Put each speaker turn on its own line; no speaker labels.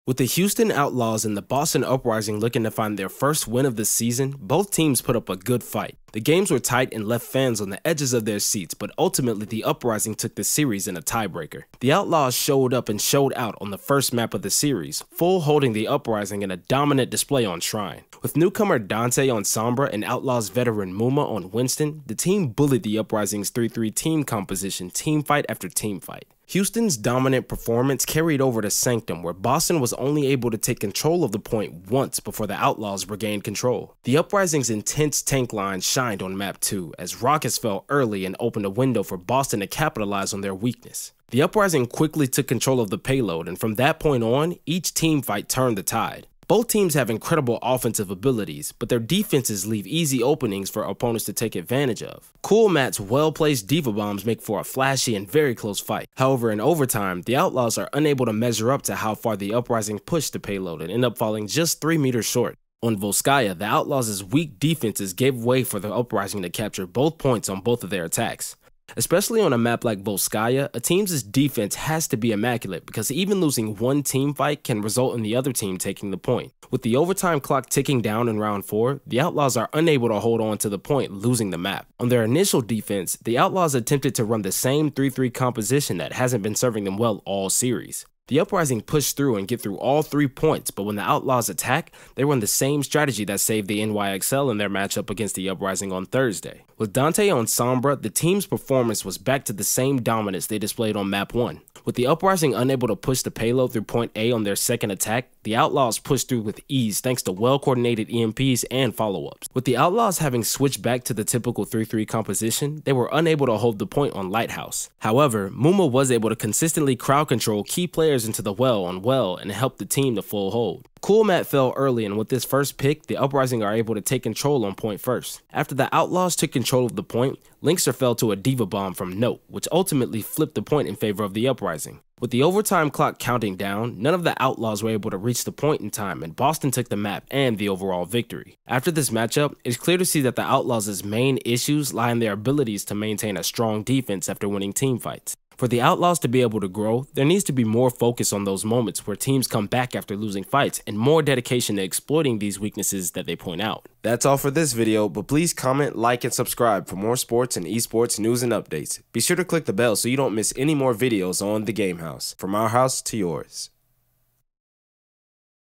With the Houston Outlaws and the Boston Uprising looking to find their first win of the season, both teams put up a good fight. The games were tight and left fans on the edges of their seats, but ultimately the Uprising took the series in a tiebreaker. The Outlaws showed up and showed out on the first map of the series, full holding the Uprising in a dominant display on Shrine. With newcomer Dante on Sombra and Outlaws veteran Muma on Winston, the team bullied the Uprising's 3-3 team composition teamfight after teamfight. Houston's dominant performance carried over to Sanctum, where Boston was only able to take control of the point once before the Outlaws regained control. The Uprising's intense tank line shined on map 2, as rockets fell early and opened a window for Boston to capitalize on their weakness. The Uprising quickly took control of the payload, and from that point on, each teamfight turned the tide. Both teams have incredible offensive abilities, but their defenses leave easy openings for opponents to take advantage of. Cool Matt's well-placed diva bombs make for a flashy and very close fight. However, in overtime, the Outlaws are unable to measure up to how far the Uprising pushed the payload and end up falling just 3 meters short. On Volskaya, the Outlaws' weak defenses gave way for the Uprising to capture both points on both of their attacks. Especially on a map like Volskaya, a team's defense has to be immaculate because even losing one team fight can result in the other team taking the point. With the overtime clock ticking down in round 4, the Outlaws are unable to hold on to the point, losing the map. On their initial defense, the Outlaws attempted to run the same 3-3 composition that hasn't been serving them well all series. The Uprising pushed through and get through all 3 points, but when the Outlaws attack, they run the same strategy that saved the NYXL in their matchup against the Uprising on Thursday. With Dante on Sombra, the team's performance was back to the same dominance they displayed on map 1. With the Uprising unable to push the payload through point A on their second attack, the Outlaws pushed through with ease thanks to well-coordinated EMPs and follow-ups. With the Outlaws having switched back to the typical 3-3 composition, they were unable to hold the point on Lighthouse. However, Muma was able to consistently crowd control key players into the well on well and help the team to full hold. Cool Matt fell early, and with this first pick, the Uprising are able to take control on point first. After the Outlaws took control of the point, Linkster fell to a diva bomb from Note, which ultimately flipped the point in favor of the Uprising. With the overtime clock counting down, none of the Outlaws were able to reach the point in time, and Boston took the map and the overall victory. After this matchup, it's clear to see that the Outlaws' main issues lie in their abilities to maintain a strong defense after winning teamfights. For the Outlaws to be able to grow, there needs to be more focus on those moments where teams come back after losing fights and more dedication to exploiting these weaknesses that they point out. That's all for this video, but please comment, like, and subscribe for more sports and esports news and updates. Be sure to click the bell so you don't miss any more videos on the Game House. From our house to yours.